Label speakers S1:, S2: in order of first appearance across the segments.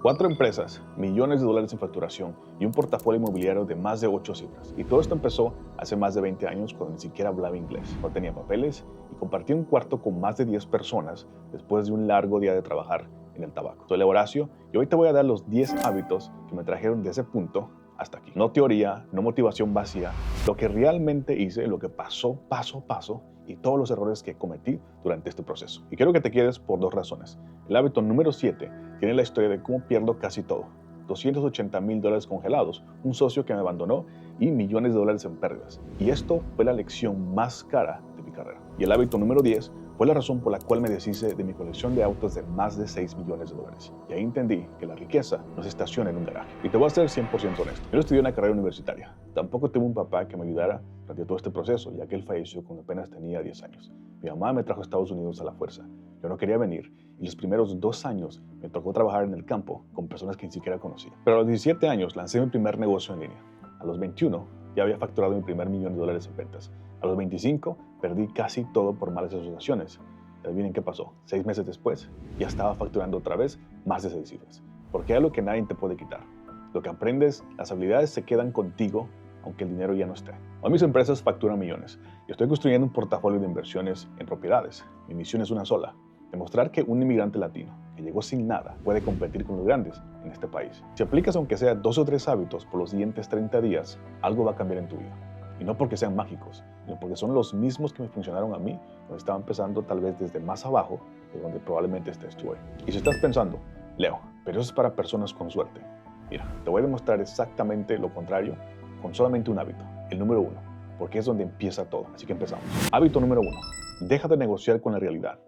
S1: 4 empresas, millones de dólares en facturación y un portafolio inmobiliario de más de 8 cifras. Y todo esto empezó hace más de 20 años cuando ni siquiera hablaba inglés, no tenía papeles y compartía un cuarto con más de 10 personas después de un largo día de trabajar en el tabaco. Soy Leo Horacio y hoy te voy a dar los 10 hábitos que me trajeron de ese punto hasta aquí. No teoría, no motivación vacía, lo que realmente hice, lo que pasó paso a paso y todos los errores que cometí durante este proceso. Y quiero que te quedes por 2 razones. El hábito número 7 tiene la historia de cómo pierdo casi todo. $280,000 congelados, un socio que me abandonó y millones de dólares en pérdidas. Y esto fue la lección más cara de mi carrera. Y el hábito número 10 fue la razón por la cual me deshice de mi colección de autos de más de $6 millones. Y ahí entendí que la riqueza no se estaciona en un garaje. Y te voy a ser 100% honesto. Yo no estudié una carrera universitaria. Tampoco tuve un papá que me ayudara durante todo este proceso, ya que él falleció cuando apenas tenía 10 años. Mi mamá me trajo a Estados Unidos a la fuerza. Yo no quería venir y los primeros 2 años me tocó trabajar en el campo con personas que ni siquiera conocía. Pero a los 17 años lancé mi primer negocio en línea. A los 21 ya había facturado mi primer $1,000,000 en ventas. A los 25 perdí casi todo por malas asociaciones. Y adivinen qué pasó. 6 meses después ya estaba facturando otra vez más de 6 cifras. Porque hay algo que nadie te puede quitar. Lo que aprendes, las habilidades se quedan contigo aunque el dinero ya no esté. Hoy mis empresas facturan millones y estoy construyendo un portafolio de inversiones en propiedades. Mi misión es una sola: demostrar que un inmigrante latino que llegó sin nada puede competir con los grandes en este país. Si aplicas aunque sea 2 o 3 hábitos por los siguientes 30 días, algo va a cambiar en tu vida. Y no porque sean mágicos, sino porque son los mismos que me funcionaron a mí cuando estaba empezando tal vez desde más abajo de donde probablemente estés tú hoy. Y si estás pensando, Leo, pero eso es para personas con suerte. Mira, te voy a demostrar exactamente lo contrario con solamente un hábito, el número 1, porque es donde empieza todo. Así que empezamos. Hábito número 1. Deja de negociar con la realidad.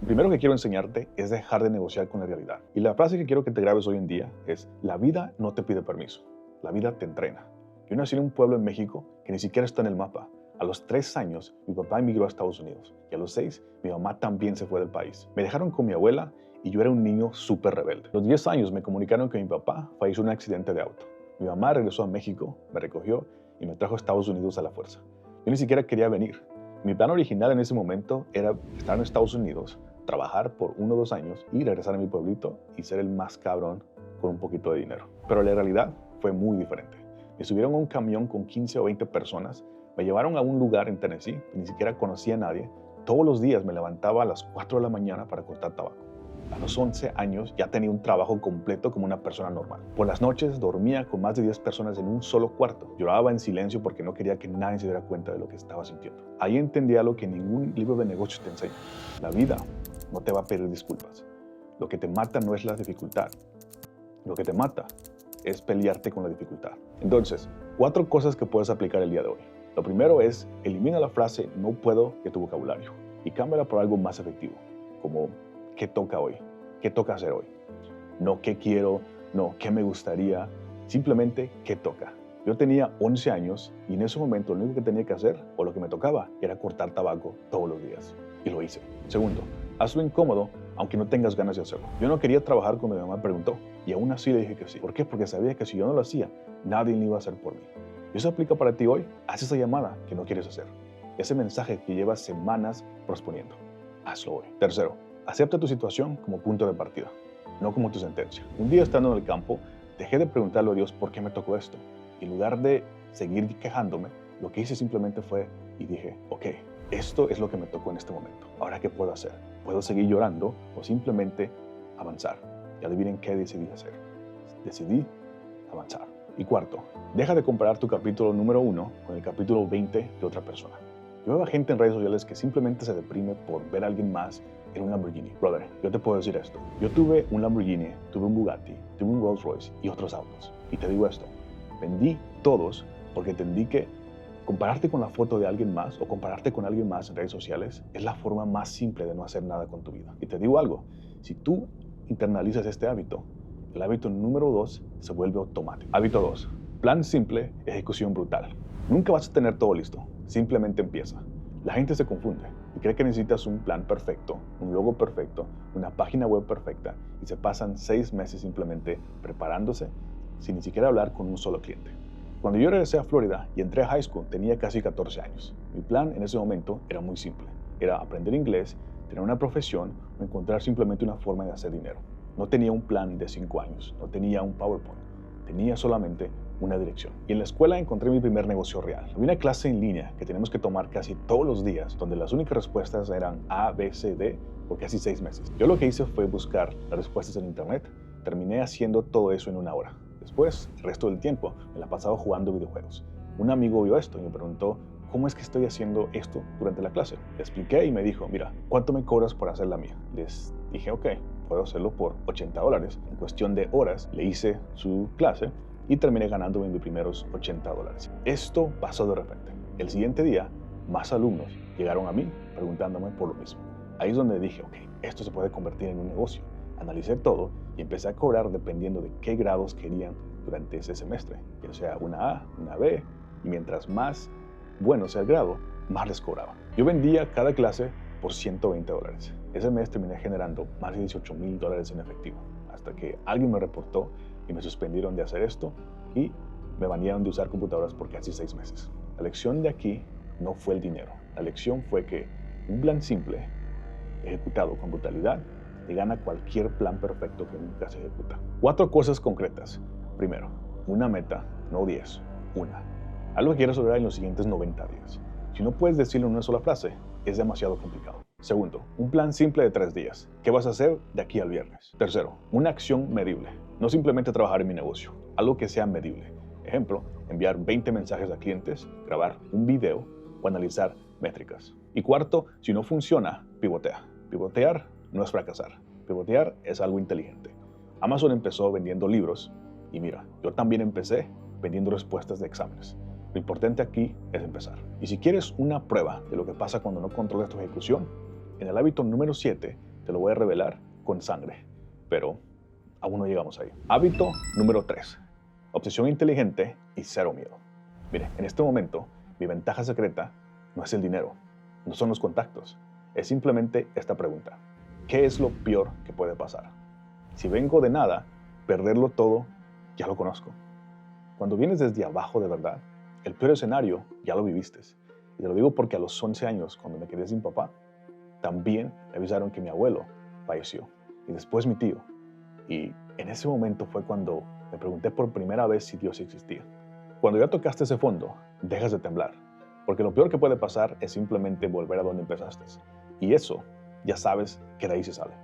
S1: Lo primero que quiero enseñarte es dejar de negociar con la realidad. Y la frase que quiero que te grabes hoy en día es: la vida no te pide permiso, la vida te entrena. Yo nací en un pueblo en México que ni siquiera está en el mapa. A los 3 años, mi papá emigró a Estados Unidos. Y a los 6, mi mamá también se fue del país. Me dejaron con mi abuela y yo era un niño súper rebelde. A los 10 años me comunicaron que mi papá falleció en un accidente de auto. Mi mamá regresó a México, me recogió y me trajo a Estados Unidos a la fuerza. Yo ni siquiera quería venir. Mi plan original en ese momento era estar en Estados Unidos, trabajar por 1 o 2 años y regresar a mi pueblito y ser el más cabrón con un poquito de dinero. Pero la realidad fue muy diferente. Me subieron a un camión con 15 o 20 personas, me llevaron a un lugar en Tennessee que ni siquiera conocía a nadie. Todos los días me levantaba a las 4 de la mañana para cortar tabaco. A los 11 años ya tenía un trabajo completo como una persona normal. Por las noches dormía con más de 10 personas en un solo cuarto. Lloraba en silencio porque no quería que nadie se diera cuenta de lo que estaba sintiendo. Ahí entendía lo que ningún libro de negocios te enseña. La vida no te va a pedir disculpas. Lo que te mata no es la dificultad. Lo que te mata es pelearte con la dificultad. Entonces, 4 cosas que puedes aplicar el día de hoy. Lo primero es: elimina la frase "no puedo" de tu vocabulario y cámbiala por algo más efectivo, como ¿qué toca hoy? ¿Qué toca hacer hoy? No ¿qué quiero? No ¿qué me gustaría? Simplemente ¿qué toca? Yo tenía 11 años y en ese momento lo único que tenía que hacer, o lo que me tocaba, era cortar tabaco todos los días. Y lo hice. Segundo, hazlo incómodo aunque no tengas ganas de hacerlo. Yo no quería trabajar cuando mi mamá preguntó y aún así le dije que sí. ¿Por qué? Porque sabía que si yo no lo hacía, nadie lo iba a hacer por mí. Y eso aplica para ti hoy. Haz esa llamada que no quieres hacer. Ese mensaje que llevas semanas posponiendo. Hazlo hoy. Tercero, acepta tu situación como punto de partida, no como tu sentencia. Un día estando en el campo, dejé de preguntarle a Dios por qué me tocó esto. Y en lugar de seguir quejándome, lo que hice simplemente fue y dije: ok, esto es lo que me tocó en este momento. Ahora, ¿qué puedo hacer? ¿Puedo seguir llorando o simplemente avanzar? Y adivinen qué decidí hacer. Decidí avanzar. Y cuarto, deja de comparar tu capítulo número 1 con el capítulo 20 de otra persona. Yo veo a gente en redes sociales que simplemente se deprime por ver a alguien más en un Lamborghini. Brother, yo te puedo decir esto. Yo tuve un Lamborghini, tuve un Bugatti, tuve un Rolls Royce y otros autos. Y te digo esto, vendí todos porque entendí que compararte con la foto de alguien más o compararte con alguien más en redes sociales es la forma más simple de no hacer nada con tu vida. Y te digo algo, si tú internalizas este hábito, el hábito número 2 se vuelve automático. Hábito 2. Plan simple, ejecución brutal. Nunca vas a tener todo listo, simplemente empieza. La gente se confunde y cree que necesitas un plan perfecto, un logo perfecto, una página web perfecta y se pasan 6 meses simplemente preparándose sin ni siquiera hablar con un solo cliente. Cuando yo regresé a Florida y entré a high school tenía casi 14 años. Mi plan en ese momento era muy simple. Era aprender inglés, tener una profesión o encontrar simplemente una forma de hacer dinero. No tenía un plan de 5 años, no tenía un PowerPoint, tenía solamente una dirección. Y en la escuela encontré mi primer negocio real. Había una clase en línea que teníamos que tomar casi todos los días, donde las únicas respuestas eran A, B, C, D, por casi 6 meses. Yo lo que hice fue buscar las respuestas en internet. Terminé haciendo todo eso en 1 hora. Después, el resto del tiempo, me la pasaba jugando videojuegos. Un amigo vio esto y me preguntó, ¿cómo es que estoy haciendo esto durante la clase? Le expliqué y me dijo, mira, ¿cuánto me cobras por hacer la mía? Les dije, ok, puedo hacerlo por $80. En cuestión de horas, le hice su clase y terminé ganándome mis primeros $80. Esto pasó de repente. El siguiente día, más alumnos llegaron a mí preguntándome por lo mismo. Ahí es donde dije, ok, esto se puede convertir en un negocio. Analicé todo y empecé a cobrar dependiendo de qué grados querían durante ese semestre, ya sea una A, una B, y mientras más bueno sea el grado, más les cobraba. Yo vendía cada clase por $120. Ese mes terminé generando más de $18,000 en efectivo, hasta que alguien me reportó y me suspendieron de hacer esto y me banearon de usar computadoras por casi 6 meses. La lección de aquí no fue el dinero. La lección fue que un plan simple, ejecutado con brutalidad, le gana cualquier plan perfecto que nunca se ejecuta. 4 cosas concretas. Primero, una meta, no 10, una. Algo que quieras lograr en los siguientes 90 días. Si no puedes decirlo en una sola frase, es demasiado complicado. Segundo, un plan simple de 3 días. ¿Qué vas a hacer de aquí al viernes? Tercero, una acción medible. No simplemente trabajar en mi negocio, algo que sea medible. Ejemplo, enviar 20 mensajes a clientes, grabar un video o analizar métricas. Y cuarto, si no funciona, pivotea. Pivotear no es fracasar. Pivotear es algo inteligente. Amazon empezó vendiendo libros y mira, yo también empecé vendiendo respuestas de exámenes. Lo importante aquí es empezar. Y si quieres una prueba de lo que pasa cuando no controlas tu ejecución, en el hábito número 7 te lo voy a revelar con sangre. Pero aún no llegamos ahí. Hábito número 3. Obsesión inteligente y cero miedo. Mire, en este momento, mi ventaja secreta no es el dinero, no son los contactos, es simplemente esta pregunta. ¿Qué es lo peor que puede pasar? Si vengo de nada, perderlo todo, ya lo conozco. Cuando vienes desde abajo de verdad, el peor escenario ya lo viviste. Y te lo digo porque a los 11 años, cuando me quedé sin papá, también me avisaron que mi abuelo falleció. Y después mi tío. Y en ese momento fue cuando me pregunté por primera vez si Dios existía. Cuando ya tocaste ese fondo, dejas de temblar. Porque lo peor que puede pasar es simplemente volver a donde empezaste. Y eso, ya sabes que de ahí se sale.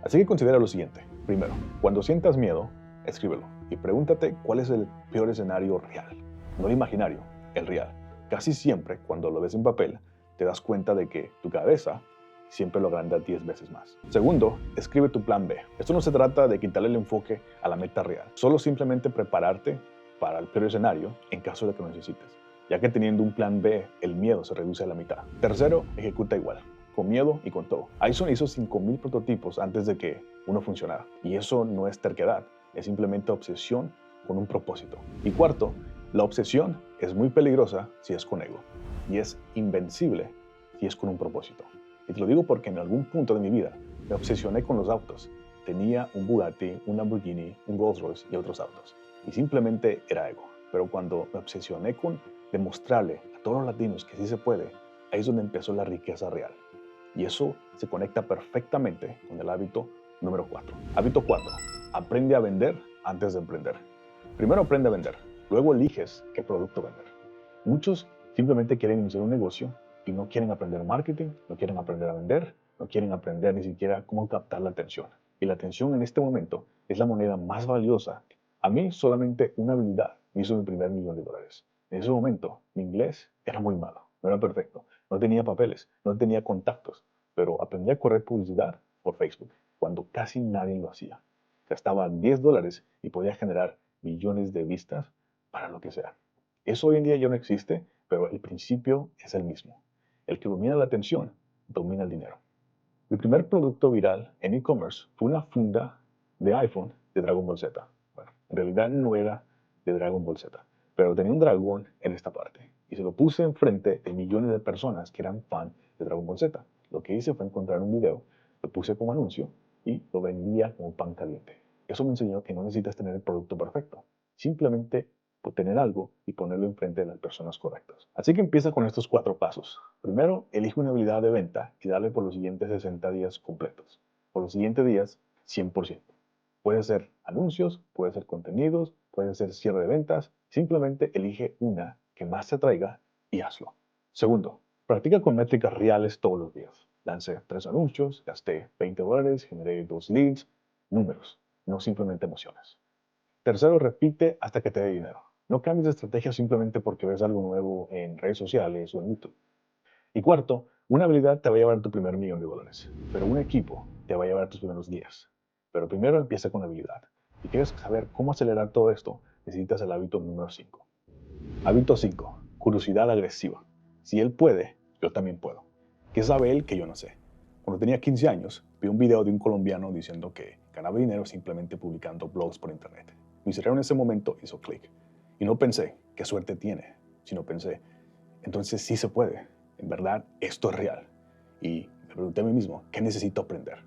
S1: Así que considera lo siguiente. Primero, cuando sientas miedo, escríbelo y pregúntate cuál es el peor escenario real. No el imaginario, el real. Casi siempre, cuando lo ves en papel, te das cuenta de que tu cabeza siempre lo agranda 10 veces más. Segundo, escribe tu plan B. Esto no se trata de quitarle el enfoque a la meta real, solo simplemente prepararte para el peor escenario en caso de que lo necesites, ya que teniendo un plan B, el miedo se reduce a la mitad. Tercero, ejecuta igual, con miedo y con todo. Aison hizo 5,000 prototipos antes de que uno funcionara, y eso no es terquedad, es simplemente obsesión con un propósito. Y cuarto, la obsesión es muy peligrosa si es con ego, y es invencible si es con un propósito. Y te lo digo porque en algún punto de mi vida me obsesioné con los autos. Tenía un Bugatti, un Lamborghini, un Rolls Royce y otros autos. Y simplemente era ego. Pero cuando me obsesioné con demostrarle a todos los latinos que sí se puede, ahí es donde empezó la riqueza real. Y eso se conecta perfectamente con el hábito número 4. Hábito 4. Aprende a vender antes de emprender. Primero aprende a vender, luego eliges qué producto vender. Muchos simplemente quieren iniciar un negocio y no quieren aprender marketing, no quieren aprender a vender, no quieren aprender ni siquiera cómo captar la atención. Y la atención en este momento es la moneda más valiosa. A mí solamente una habilidad me hizo mi primer $1,000,000. En ese momento mi inglés era muy malo, no era perfecto, no tenía papeles, no tenía contactos, pero aprendí a correr publicidad por Facebook cuando casi nadie lo hacía. Gastaba $10 y podía generar millones de vistas para lo que sea. Eso hoy en día ya no existe, pero el principio es el mismo. El que domina la atención, domina el dinero. Mi primer producto viral en e-commerce fue una funda de iPhone de Dragon Ball Z. Bueno, en realidad no era de Dragon Ball Z, pero tenía un dragón en esta parte. Y se lo puse enfrente de millones de personas que eran fan de Dragon Ball Z. Lo que hice fue encontrar un video, lo puse como anuncio y lo vendía como pan caliente. Eso me enseñó que no necesitas tener el producto perfecto. Simplemente tener algo y ponerlo enfrente de las personas correctas. Así que empieza con estos 4 pasos. Primero, elige una habilidad de venta y dale por los siguientes 60 días completos. Por los siguientes días, 100%. Puede ser anuncios, puede ser contenidos, puede ser cierre de ventas. Simplemente elige una que más te atraiga y hazlo. Segundo, practica con métricas reales todos los días. Lancé 3 anuncios, gasté $20, generé 2 leads, números, no simplemente emociones. Tercero, repite hasta que te dé dinero. No cambies de estrategia simplemente porque ves algo nuevo en redes sociales o en YouTube. Y cuarto, una habilidad te va a llevar a tu primer $1,000,000, pero un equipo te va a llevar a tus primeros 10. Pero primero empieza con la habilidad. Si quieres saber cómo acelerar todo esto, necesitas el hábito número 5. Hábito 5. Curiosidad agresiva. Si él puede, yo también puedo. ¿Qué sabe él que yo no sé? Cuando tenía 15 años, vi un video de un colombiano diciendo que ganaba dinero simplemente publicando blogs por internet. Mi cerebro en ese momento hizo clic. Y no pensé, qué suerte tiene, sino pensé, entonces sí se puede. En verdad, esto es real. Y me pregunté a mí mismo, ¿qué necesito aprender?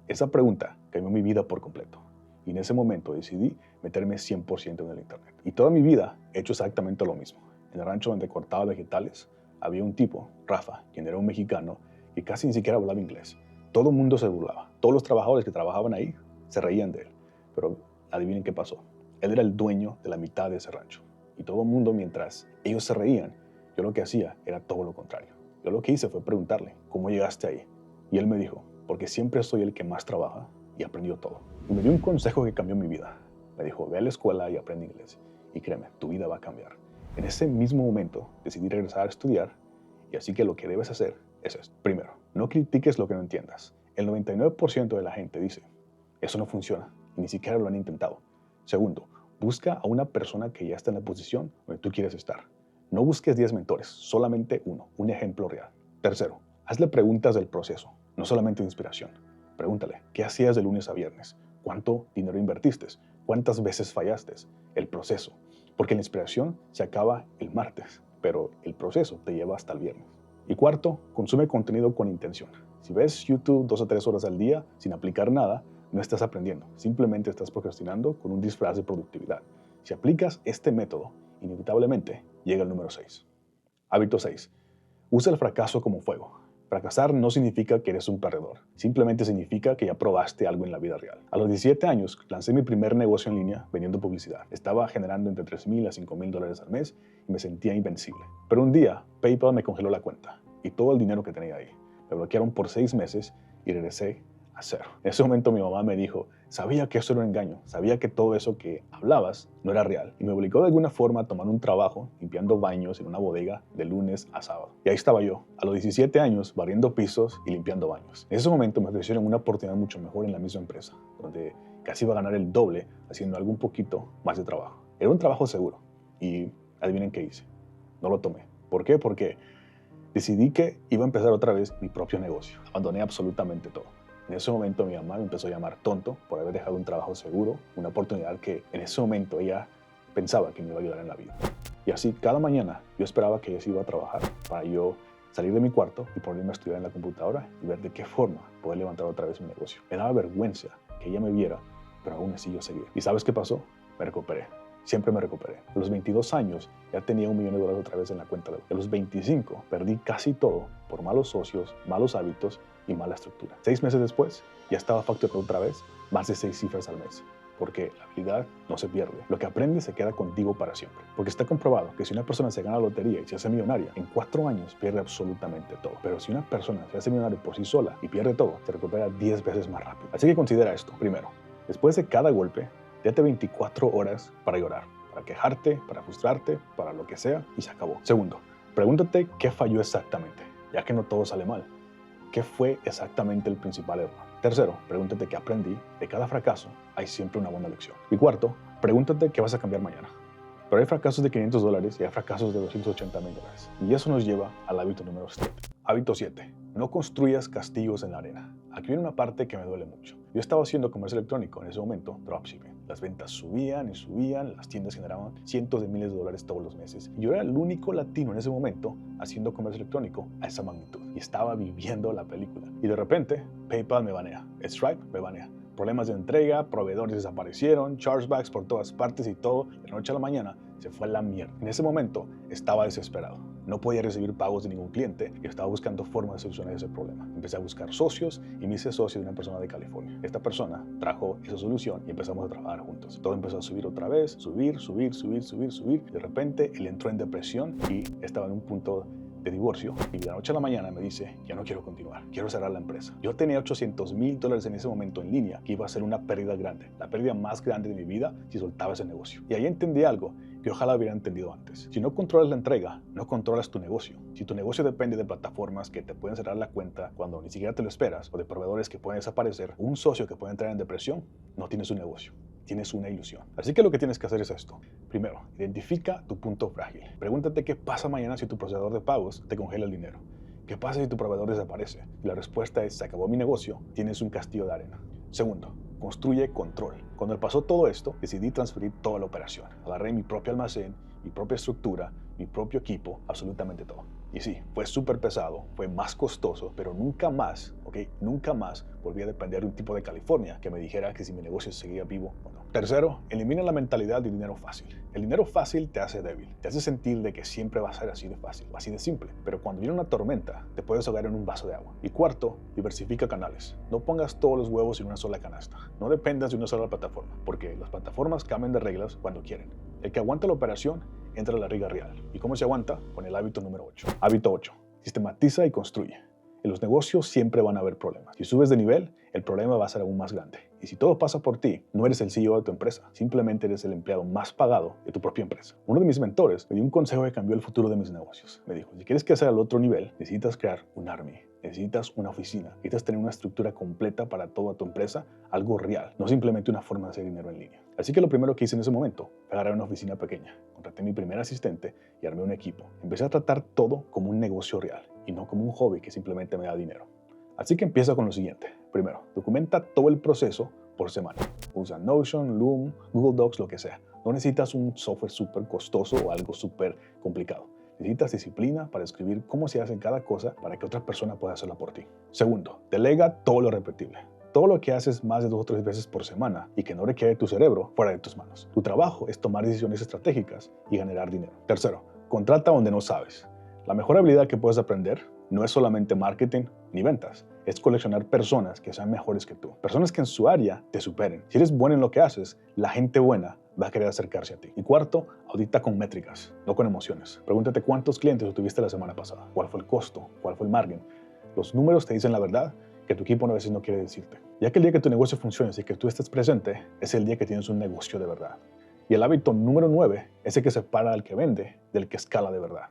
S1: Esa pregunta cambió mi vida por completo. Y en ese momento decidí meterme 100% en el internet. Y toda mi vida he hecho exactamente lo mismo. En el rancho donde cortaba vegetales, había un tipo, Rafa, quien era un mexicano, que casi ni siquiera hablaba inglés. Todo el mundo se burlaba. Todos los trabajadores que trabajaban ahí se reían de él. Pero adivinen qué pasó. Él era el dueño de la mitad de ese rancho. Y todo el mundo, mientras ellos se reían, yo lo que hacía era todo lo contrario. Yo lo que hice fue preguntarle, ¿cómo llegaste ahí? Y él me dijo, porque siempre soy el que más trabaja y aprendió todo. Y me dio un consejo que cambió mi vida. Me dijo, ve a la escuela y aprende inglés. Y créeme, tu vida va a cambiar. En ese mismo momento decidí regresar a estudiar y así que lo que debes hacer es esto. Primero, no critiques lo que no entiendas. El 99% de la gente dice, eso no funciona y ni siquiera lo han intentado. Segundo, busca a una persona que ya está en la posición donde tú quieres estar. No busques 10 mentores, solamente uno, un ejemplo real. Tercero, hazle preguntas del proceso, no solamente de inspiración. Pregúntale, ¿qué hacías de lunes a viernes? ¿Cuánto dinero invertiste? ¿Cuántas veces fallaste? El proceso. Porque la inspiración se acaba el martes, pero el proceso te lleva hasta el viernes. Y cuarto, consume contenido con intención. Si ves YouTube 2 a 3 horas al día sin aplicar nada, no estás aprendiendo, simplemente estás procrastinando con un disfraz de productividad. Si aplicas este método, inevitablemente llega el número 6. Hábito 6. Usa el fracaso como fuego. Fracasar no significa que eres un perdedor, simplemente significa que ya probaste algo en la vida real. A los 17 años lancé mi primer negocio en línea vendiendo publicidad. Estaba generando entre $3,000 a $5,000 al mes y me sentía invencible. Pero un día PayPal me congeló la cuenta y todo el dinero que tenía ahí. Me bloquearon por 6 meses y regresé a cero. En ese momento mi mamá me dijo, sabía que eso era un engaño, sabía que todo eso que hablabas no era real. Y me obligó de alguna forma a tomar un trabajo limpiando baños en una bodega de lunes a sábado. Y ahí estaba yo, a los 17 años, barriendo pisos y limpiando baños. En ese momento me ofrecieron una oportunidad mucho mejor en la misma empresa, donde casi iba a ganar el doble haciendo algo un poquito más de trabajo. Era un trabajo seguro. Y adivinen qué hice. No lo tomé. ¿Por qué? Porque decidí que iba a empezar otra vez mi propio negocio. Abandoné absolutamente todo. En ese momento mi mamá me empezó a llamar tonto por haber dejado un trabajo seguro, una oportunidad que en ese momento ella pensaba que me iba a ayudar en la vida. Y así cada mañana yo esperaba que ella se iba a trabajar para yo salir de mi cuarto y ponerme a estudiar en la computadora y ver de qué forma poder levantar otra vez mi negocio. Me daba vergüenza que ella me viera, pero aún así yo seguía. ¿Y sabes qué pasó? Me recuperé. Siempre me recuperé. A los 22 años ya tenía $1,000,000 otra vez en la cuenta. A los 25 perdí casi todo por malos socios, malos hábitos y mala estructura. 6 meses después ya estaba facturando otra vez más de 6 cifras al mes. Porque la habilidad no se pierde. Lo que aprendes se queda contigo para siempre. Porque está comprobado que si una persona se gana la lotería y se hace millonaria, en 4 años pierde absolutamente todo. Pero si una persona se hace millonaria por sí sola y pierde todo, se recupera 10 veces más rápido. Así que considera esto. Primero, después de cada golpe, date 24 horas para llorar, para quejarte, para frustrarte, para lo que sea, y se acabó. Segundo, pregúntate qué falló exactamente, ya que no todo sale mal. ¿Qué fue exactamente el principal error? Tercero, pregúntate qué aprendí. De cada fracaso hay siempre una buena lección. Y cuarto, pregúntate qué vas a cambiar mañana. Pero hay fracasos de $500 y hay fracasos de $280,000. Y eso nos lleva al hábito número 7. Hábito 7. No construyas castillos en la arena. Aquí viene una parte que me duele mucho. Yo estaba haciendo comercio electrónico en ese momento, dropshipping. Las ventas subían y subían, las tiendas generaban cientos de miles de dólares todos los meses. Y yo era el único latino en ese momento haciendo comercio electrónico a esa magnitud. Y estaba viviendo la película. Y de repente, PayPal me banea, Stripe me banea. Problemas de entrega, proveedores desaparecieron, chargebacks por todas partes y todo, de la noche a la mañana, se fue a la mierda. En ese momento estaba desesperado. No podía recibir pagos de ningún cliente y estaba buscando formas de solucionar ese problema. Empecé a buscar socios y me hice socio de una persona de California. Esta persona trajo esa solución y empezamos a trabajar juntos. Todo empezó a subir otra vez, subir. De repente él entró en depresión y estaba en un punto de divorcio y de la noche a la mañana me dice: ya no quiero continuar, quiero cerrar la empresa. Yo tenía $800,000 en ese momento en línea, que iba a ser una pérdida grande, la pérdida más grande de mi vida si soltaba ese negocio. Y ahí entendí algo que ojalá hubiera entendido antes. Si no controlas la entrega, no controlas tu negocio. Si tu negocio depende de plataformas que te pueden cerrar la cuenta cuando ni siquiera te lo esperas, o de proveedores que pueden desaparecer, o un socio que puede entrar en depresión, no tienes un negocio. Tienes una ilusión. Así que lo que tienes que hacer es esto. Primero, identifica tu punto frágil. Pregúntate qué pasa mañana si tu procesador de pagos te congela el dinero. ¿Qué pasa si tu proveedor desaparece? Y la respuesta es: se acabó mi negocio, tienes un castillo de arena. Segundo, construye control. Cuando me pasó todo esto, decidí transferir toda la operación. Agarré mi propio almacén, mi propia estructura, mi propio equipo, absolutamente todo. Y sí, fue súper pesado, fue más costoso, pero nunca más, nunca más volví a depender de un tipo de California que me dijera que si mi negocio seguía vivo o no. Tercero, elimina la mentalidad de dinero fácil. El dinero fácil te hace débil, te hace sentir de que siempre va a ser así de fácil, así de simple. Pero cuando viene una tormenta, te puedes ahogar en un vaso de agua. Y cuarto, diversifica canales. No pongas todos los huevos en una sola canasta. No dependas de una sola plataforma, porque las plataformas cambian de reglas cuando quieren. El que aguanta la operación entra a la liga real. ¿Y cómo se aguanta? Con el hábito número 8. Hábito 8. Sistematiza y construye. En los negocios siempre van a haber problemas. Si subes de nivel, el problema va a ser aún más grande. Y si todo pasa por ti, no eres el CEO de tu empresa, simplemente eres el empleado más pagado de tu propia empresa. Uno de mis mentores me dio un consejo que cambió el futuro de mis negocios. Me dijo: si quieres crecer al otro nivel, necesitas crear un army, necesitas una oficina, necesitas tener una estructura completa para toda tu empresa, algo real, no simplemente una forma de hacer dinero en línea. Así que lo primero que hice en ese momento fue agarrar una oficina pequeña, contraté a mi primer asistente y armé un equipo. Empecé a tratar todo como un negocio real y no como un hobby que simplemente me da dinero. Así que empieza con lo siguiente. Primero, documenta todo el proceso por semana. Usa Notion, Loom, Google Docs, lo que sea. No necesitas un software súper costoso o algo súper complicado. Necesitas disciplina para escribir cómo se hace cada cosa para que otra persona pueda hacerla por ti. Segundo, delega todo lo repetible. Todo lo que haces más de 2 o 3 veces por semana y que no requiere tu cerebro fuera de tus manos. Tu trabajo es tomar decisiones estratégicas y ganar dinero. Tercero, contrata donde no sabes. La mejor habilidad que puedes aprender no es solamente marketing ni ventas, es coleccionar personas que sean mejores que tú, personas que en su área te superen. Si eres bueno en lo que haces, la gente buena va a querer acercarse a ti. Y cuarto, audita con métricas, no con emociones. Pregúntate cuántos clientes tuviste la semana pasada, cuál fue el costo, cuál fue el margen. Los números te dicen la verdad que tu equipo a veces no quiere decirte. Ya que el día que tu negocio funcione y que tú estés presente, es el día que tienes un negocio de verdad. Y el hábito número 9 es el que separa al que vende del que escala de verdad.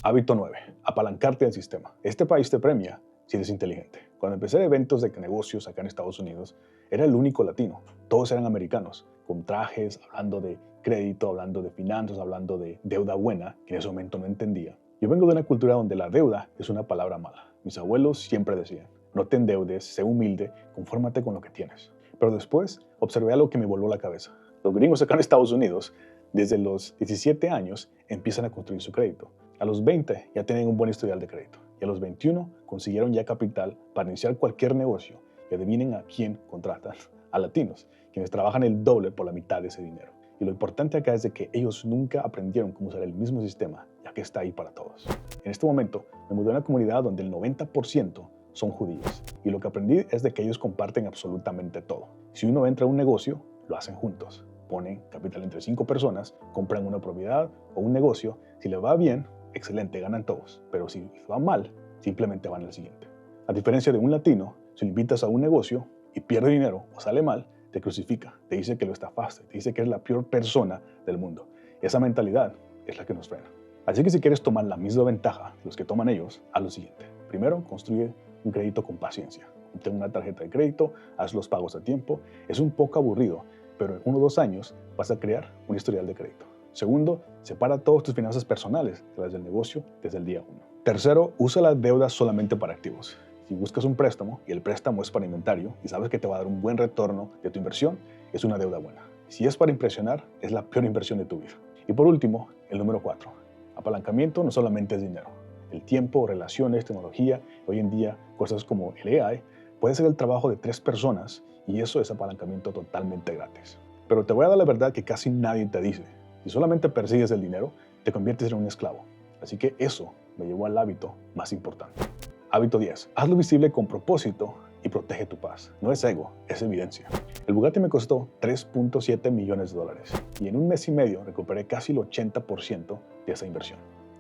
S1: Hábito 9. Apalancarte del sistema. Este país te premia si eres inteligente. Cuando empecé eventos de negocios acá en Estados Unidos, era el único latino. Todos eran americanos, con trajes, hablando de crédito, hablando de finanzas, hablando de deuda buena, que en ese momento no entendía. Yo vengo de una cultura donde la deuda es una palabra mala. Mis abuelos siempre decían: no te endeudes, sé humilde, confórmate con lo que tienes. Pero después observé algo que me voló la cabeza. Los gringos acá en Estados Unidos, desde los 17 años, empiezan a construir su crédito. A los 20 ya tienen un buen historial de crédito. Y a los 21 consiguieron ya capital para iniciar cualquier negocio. Y adivinen a quién contratan: a latinos, quienes trabajan el doble por la mitad de ese dinero. Y lo importante acá es de que ellos nunca aprendieron cómo usar el mismo sistema, ya que está ahí para todos. En este momento me mudé a una comunidad donde el 90% son judíos. Y lo que aprendí es de que ellos comparten absolutamente todo. Si uno entra a un negocio, lo hacen juntos. Ponen capital entre 5 personas, compran una propiedad o un negocio. Si le va bien, excelente, ganan todos. Pero si les va mal, simplemente van al siguiente. A diferencia de un latino, si le invitas a un negocio y pierde dinero o sale mal, te crucifica, te dice que lo estafaste, te dice que eres la peor persona del mundo. Esa mentalidad es la que nos frena. Así que si quieres tomar la misma ventaja de los que toman ellos, haz lo siguiente. Primero, construye un crédito con paciencia. Obtén una tarjeta de crédito, haz los pagos a tiempo. Es un poco aburrido, pero en 1 o 2 años vas a crear un historial de crédito. Segundo, separa todas tus finanzas personales de las del negocio desde el día 1. Tercero, usa la deuda solamente para activos. Si buscas un préstamo y el préstamo es para inventario y sabes que te va a dar un buen retorno de tu inversión, es una deuda buena. Si es para impresionar, es la peor inversión de tu vida. Y por último, el número 4. Apalancamiento no solamente es dinero. El tiempo, relaciones, tecnología, hoy en día cosas como el AI, puede ser el trabajo de 3 personas y eso es apalancamiento totalmente gratis. Pero te voy a dar la verdad que casi nadie te dice. Si solamente persigues el dinero, te conviertes en un esclavo. Así que eso me llevó al hábito más importante. Hábito 10. Hazlo visible con propósito y protege tu paz. No es ego, es evidencia. El Bugatti me costó 3.7 millones de dólares y en un mes y medio recuperé casi el 80% de esa inversión.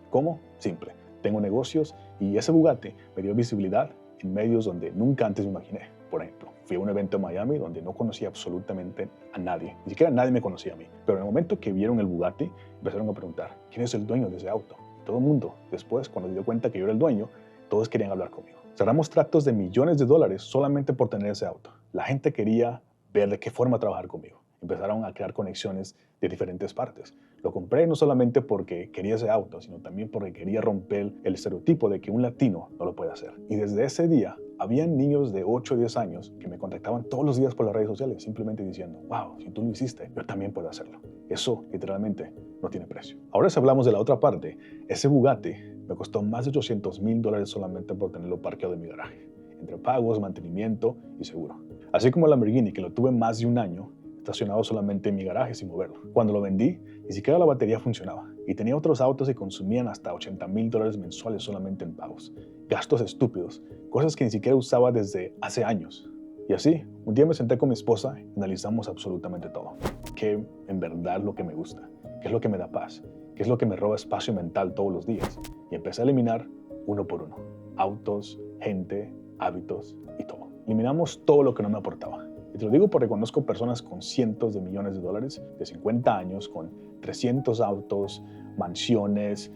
S1: ¿Cómo? Simple. Tengo negocios y ese Bugatti me dio visibilidad en medios donde nunca antes me imaginé. Por ejemplo, fui a un evento en Miami donde no conocía absolutamente a nadie. Ni siquiera nadie me conocía a mí. Pero en el momento que vieron el Bugatti, empezaron a preguntar, ¿quién es el dueño de ese auto? Y todo el mundo, después, cuando se dio cuenta que yo era el dueño, todos querían hablar conmigo. Cerramos tratos de millones de dólares solamente por tener ese auto. La gente quería ver de qué forma trabajar conmigo. Empezaron a crear conexiones de diferentes partes. Lo compré no solamente porque quería ese auto, sino también porque quería romper el estereotipo de que un latino no lo puede hacer. Y desde ese día, habían niños de 8 o 10 años que me contactaban todos los días por las redes sociales, simplemente diciendo, wow, si tú lo hiciste, yo también puedo hacerlo. Eso, literalmente, no tiene precio. Ahora si hablamos de la otra parte, ese Bugatti me costó más de $800,000 solamente por tenerlo parqueado en mi garaje, entre pagos, mantenimiento y seguro. Así como el Lamborghini, que lo tuve más de un año, estacionado solamente en mi garaje sin moverlo. Cuando lo vendí, ni siquiera la batería funcionaba. Y tenía otros autos que consumían hasta $80,000 mensuales solamente en pagos. Gastos estúpidos, cosas que ni siquiera usaba desde hace años. Y así, un día me senté con mi esposa y analizamos absolutamente todo. ¿Qué en verdad es lo que me gusta? ¿Qué es lo que me da paz? ¿Qué es lo que me roba espacio mental todos los días? Y empecé a eliminar uno por uno. Autos, gente, hábitos y todo. Eliminamos todo lo que no me aportaba. Y te lo digo porque conozco personas con cientos de millones de dólares, de 50 años, con 300 autos, mansiones,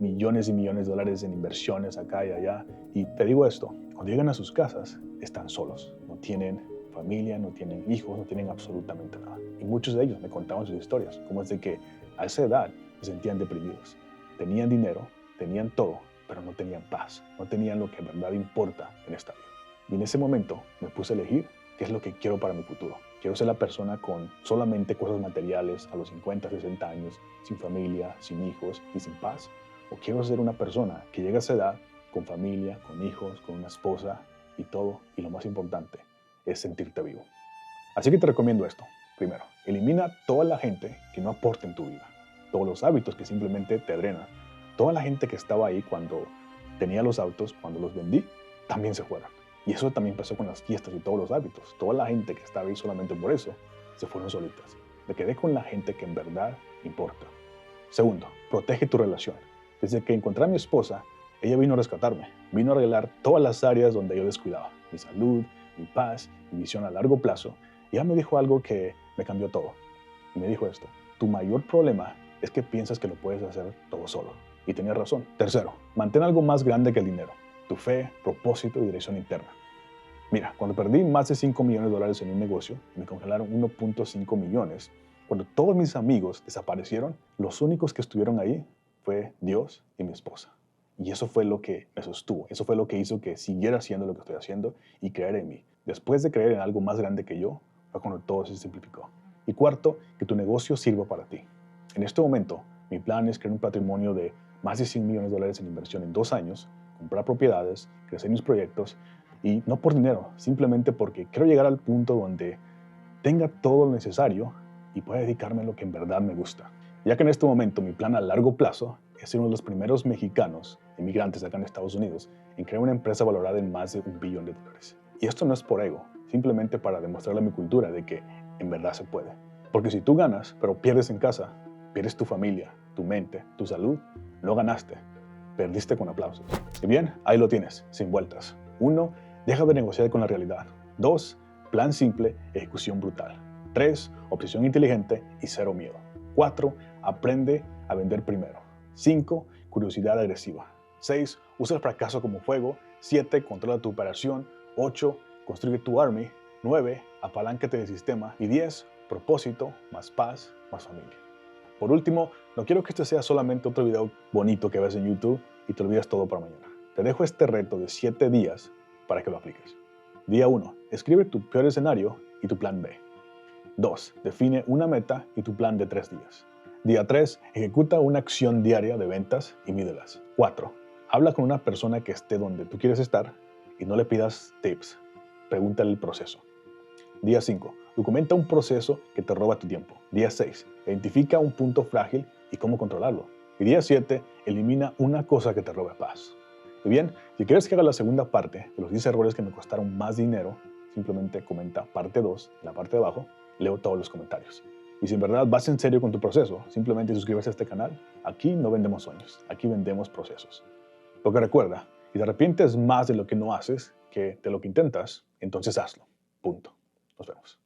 S1: millones y millones de dólares en inversiones acá y allá. Y te digo esto, cuando llegan a sus casas, están solos. No tienen familia, no tienen hijos, no tienen absolutamente nada. Y muchos de ellos me contaban sus historias, como es de que a esa edad se sentían deprimidos. Tenían dinero, tenían todo, pero no tenían paz. No tenían lo que en verdad importa en esta vida. Y en ese momento me puse a elegir qué es lo que quiero para mi futuro. Quiero ser la persona con solamente cosas materiales a los 50, 60 años, sin familia, sin hijos y sin paz. O quiero ser una persona que llega a esa edad con familia, con hijos, con una esposa y todo. Y lo más importante es sentirte vivo. Así que te recomiendo esto. Primero, elimina toda la gente que no aporta en tu vida. Todos los hábitos que simplemente te drenan. Toda la gente que estaba ahí cuando tenía los autos, cuando los vendí, también se fueron. Y eso también pasó con las fiestas y todos los hábitos. Toda la gente que estaba ahí solamente por eso, se fueron solitas. Me quedé con la gente que en verdad importa. Segundo, protege tu relación. Desde que encontré a mi esposa, ella vino a rescatarme. Vino a arreglar todas las áreas donde yo descuidaba. Mi salud, mi paz, mi visión a largo plazo. Y ella me dijo algo que me cambió todo. Y me dijo esto: tu mayor problema es que piensas que lo puedes hacer todo solo. Y tenía razón. Tercero, mantén algo más grande que el dinero: tu fe, propósito y dirección interna. Mira, cuando perdí más de 5 millones de dólares en un negocio y me congelaron 1.5 millones, cuando todos mis amigos desaparecieron, los únicos que estuvieron ahí fue Dios y mi esposa. Y eso fue lo que me sostuvo, eso fue lo que hizo que siguiera haciendo lo que estoy haciendo y creer en mí. Después de creer en algo más grande que yo, fue cuando todo se simplificó. Y cuarto, que tu negocio sirva para ti. En este momento, mi plan es crear un patrimonio de más de 100 millones de dólares en inversión en 2 años, comprar propiedades, crecer mis proyectos, y no por dinero, simplemente porque quiero llegar al punto donde tenga todo lo necesario y pueda dedicarme a lo que en verdad me gusta. Ya que en este momento mi plan a largo plazo es ser uno de los primeros mexicanos inmigrantes acá en Estados Unidos en crear una empresa valorada en más de $1 billón. Y esto no es por ego, simplemente para demostrarle a mi cultura de que en verdad se puede. Porque si tú ganas, pero pierdes en casa, pierdes tu familia, tu mente, tu salud, no ganaste, perdiste con aplausos. Y bien, ahí lo tienes, sin vueltas. 1. Deja de negociar con la realidad. 2. Plan simple, ejecución brutal. 3. Obsesión inteligente y 0 miedo. 4. Aprende a vender primero. 5. Curiosidad agresiva. 6. Usa el fracaso como fuego. 7. Controla tu operación. 8. Construye tu army. 9. Apaláncate del sistema. Y 10. Propósito, más paz, más familia. Por último, no quiero que este sea solamente otro video bonito que ves en YouTube y te olvides todo para mañana. Te dejo este reto de 7 días para que lo apliques. Día 1. Escribe tu peor escenario y tu plan B. 2. Define una meta y tu plan de 3 días. Día 3. Ejecuta una acción diaria de ventas y mídelas. 4. Habla con una persona que esté donde tú quieres estar y no le pidas tips. Pregúntale el proceso. Día 5. Documenta un proceso que te roba tu tiempo. Día 6. Identifica un punto frágil y cómo controlarlo. Y día 7, elimina una cosa que te robe paz. Y bien, si quieres que haga la segunda parte de los 10 errores que me costaron más dinero, simplemente comenta parte 2 en la parte de abajo, leo todos los comentarios. Y si en verdad vas en serio con tu proceso, simplemente suscríbete a este canal. Aquí no vendemos sueños, aquí vendemos procesos. Porque recuerda, si te arrepientes más de lo que no haces que de lo que intentas, entonces hazlo. Punto. Nos vemos.